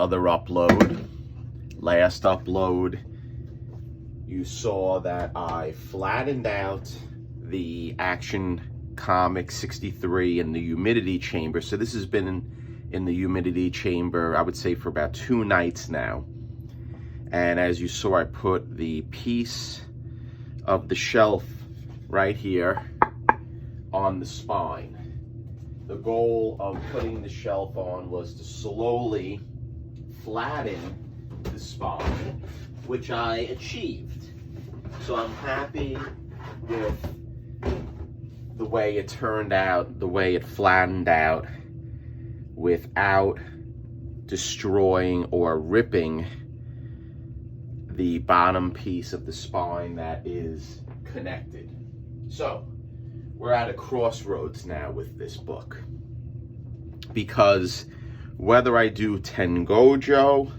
another upload. Last upload, you saw that I flattened out the Action Comic 63 in the humidity chamber. So this has been in the humidity chamber, I would say, for about 2 nights now. And as you saw, I put the piece of the shelf right here on the spine. The goal of putting the shelf on was to slowly flatten the spine, which I achieved. So I'm happy with the way it turned out, the way it flattened out without destroying or ripping the bottom piece of the spine that is connected. So we're at a crossroads now with this book, because whether I do Tengojo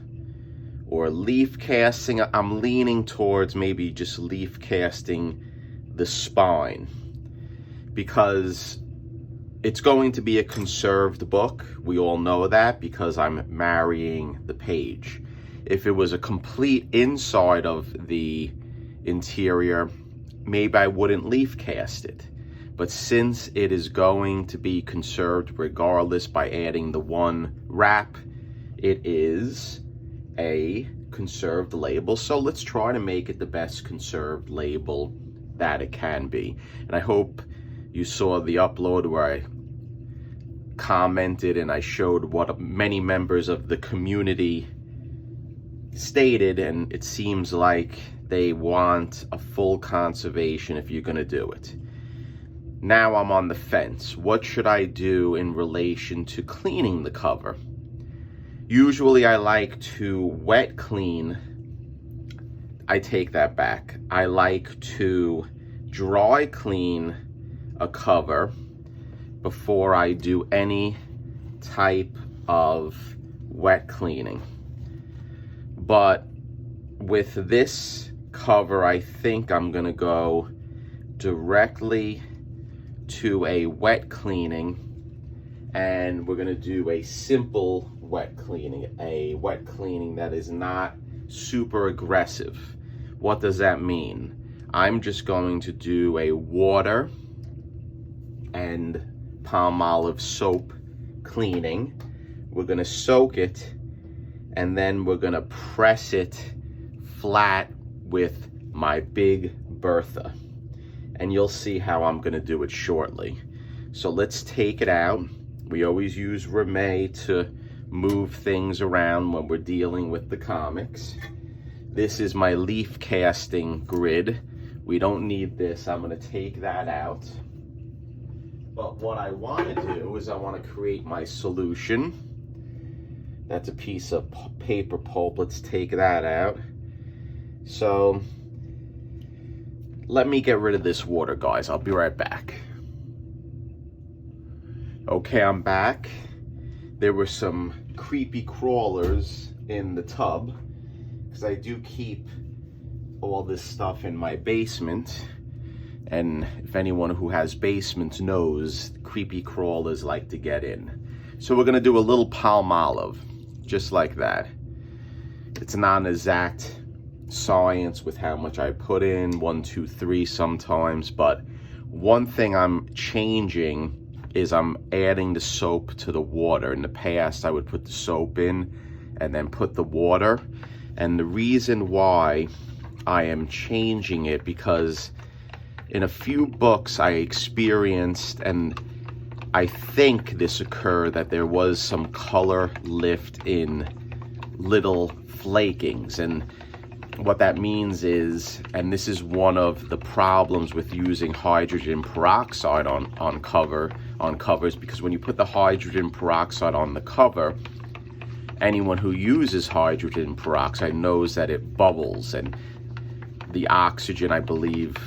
or leaf casting, I'm leaning towards maybe just leaf casting the spine, because it's going to be a conserved book. We all know that because I'm marrying the page. If it was a complete inside of the interior, maybe I wouldn't leaf cast it. But since it is going to be conserved regardless by adding the one wrap, it is a conserved label. So let's try to make it the best conserved label that it can be. And I hope you saw the upload where I commented and I showed what many members of the community stated, and it seems like they want a full conservation if you're going to do it. Now I'm on the fence. What should I do in relation to cleaning the cover? Usually I like to wet clean. I take that back. I like to dry clean a cover before I do any type of wet cleaning. But with this cover, I think I'm gonna go directly to a wet cleaning, and we're gonna do a simple wet cleaning, a wet cleaning that is not super aggressive. What does that mean? I'm just going to do a water and Palmolive soap cleaning. We're gonna soak it, and then we're gonna press it flat with my big Bertha. And you'll see how I'm gonna do it shortly. So let's take it out. We always use Reme to move things around when we're dealing with the comics. This is my leaf casting grid. We don't need this. I'm gonna take that out. But what I wanna do is I wanna create my solution. That's a piece of paper pulp. Let's take that out. So let me get rid of this water, guys. I'll be right back. Okay, I'm back. There were some creepy crawlers in the tub because I do keep all this stuff in my basement. And if anyone who has basements knows, creepy crawlers like to get in. So we're gonna do a little Palmolive, just like that. It's not an exact science with how much I put in, 1, 2, 3 sometimes, but one thing I'm changing is I'm adding the soap to the water. In the past, I would put the soap in and then put the water. And the reason why I am changing it, because in a few books I experienced, and I think this occurred, that there was some color lift in little flakings. And what that means is, and this is one of the problems with using hydrogen peroxide on covers, because when you put the hydrogen peroxide on the cover, anyone who uses hydrogen peroxide knows that it bubbles, and the oxygen, I believe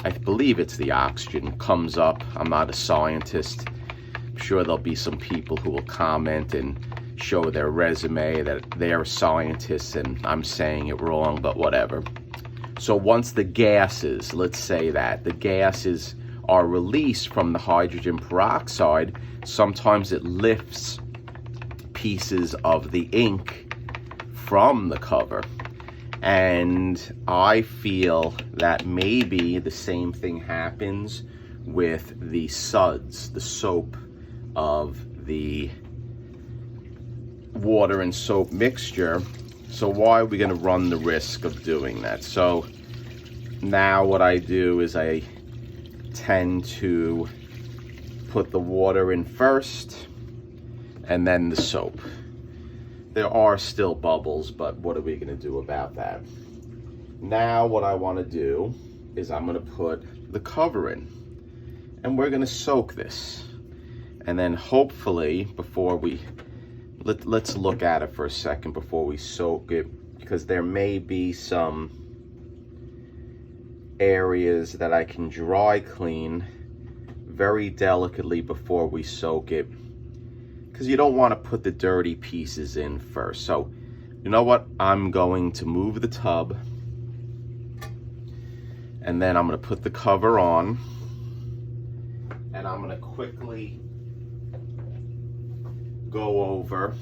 it's the oxygen, comes up. I'm not a scientist. I'm sure there'll be some people who will comment and show their resume that they're scientists and I'm saying it wrong, but whatever. So once the gases, let's say that the gases are released from the hydrogen peroxide, sometimes it lifts pieces of the ink from the cover. And I feel that maybe the same thing happens with the suds, the soap of the water and soap mixture. So why are we going to run the risk of doing that? So now what I do is I tend to put the water in first and then the soap. There are still bubbles, but what are we going to do about that? Now what I want to do is I'm going to put the cover in, and we're going to soak this. And then hopefully before we, let's look at it for a second before we soak it, because there may be some areas that I can dry clean very delicately before we soak it, because you don't want to put the dirty pieces in first. So you know what, I'm going to move the tub, and then I'm going to put the cover on, and I'm going to quickly go over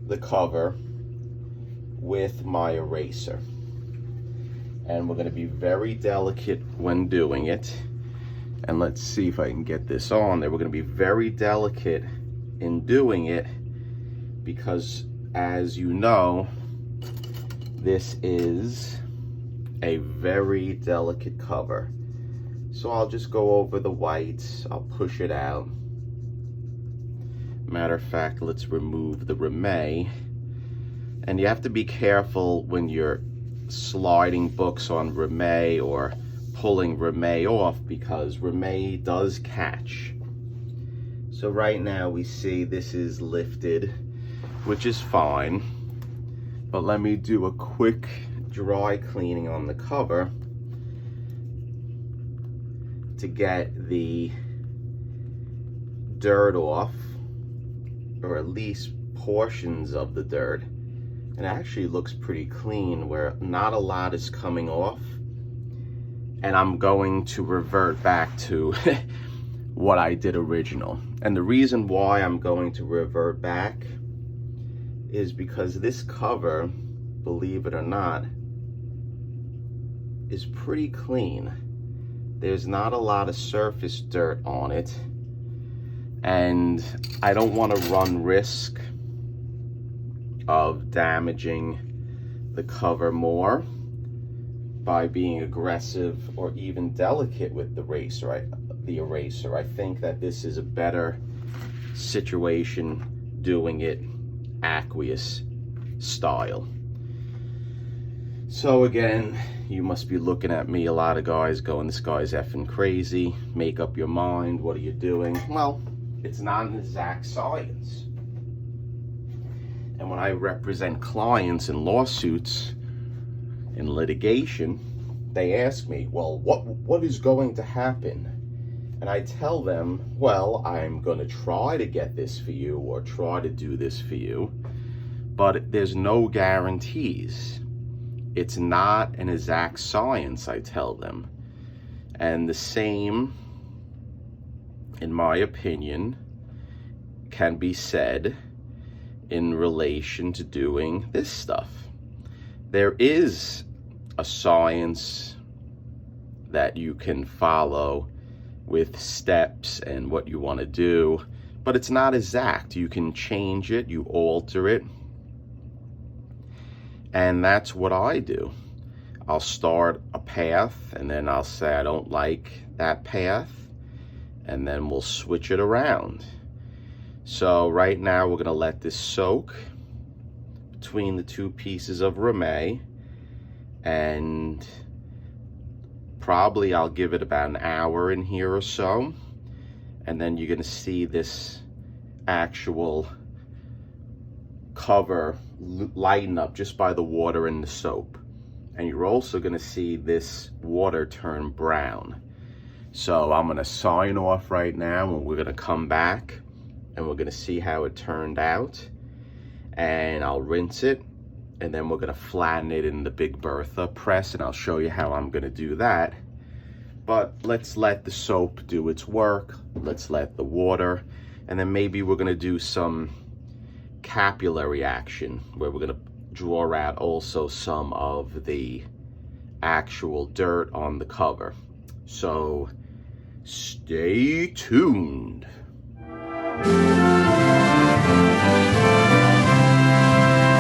the cover with my eraser. And we're going to be very delicate when doing it. And let's see if I can get this on there. We're going to be very delicate in doing it because, as you know, this is a very delicate cover. So I'll just go over the whites. I'll push it out. Matter of fact, let's remove the Rimet. And you have to be careful when you're sliding books on Rimet or pulling Rimet off, because Rimet does catch. So right now we see this is lifted, which is fine. But let me do a quick dry cleaning on the cover to get the dirt off, or at least portions of the dirt. And it actually looks pretty clean, where not a lot is coming off. And I'm going to revert back to what I did original. And the reason why I'm going to revert back is because this cover, believe it or not, is pretty clean. There's not a lot of surface dirt on it. And I don't want to run risk of damaging the cover more by being aggressive or even delicate with the eraser. I think that this is a better situation doing it Aqueous style. So again, you must be looking at me, a lot of guys going, this guy's effing crazy. Make up your mind. What are you doing? Well, it's not an exact science. And when I represent clients in lawsuits, in litigation, they ask me, well, what is going to happen? And I tell them, well, I'm going to try to get this for you or try to do this for you, but there's no guarantees. It's not an exact science, I tell them. And the same, in my opinion, can be said in relation to doing this stuff. There is a science that you can follow with steps and what you want to do, but it's not exact. You can change it, you alter it, and that's what I do. I'll start a path, and then I'll say I don't like that path, and then we'll switch it around. So right now we're going to let this soak between the two pieces of Rimet, and probably I'll give it about an hour in here or so, and then you're going to see this actual cover lighten up just by the water and the soap. And you're also going to see this water turn brown. So I'm going to sign off right now, and we're going to come back and we're going to see how it turned out, and I'll rinse it, and then we're going to flatten it in the Big Bertha press, and I'll show you how I'm going to do that. But let's let the soap do its work. Let's let the water, and then maybe we're going to do some capillary action, where we're going to draw out also some of the actual dirt on the cover. So stay tuned.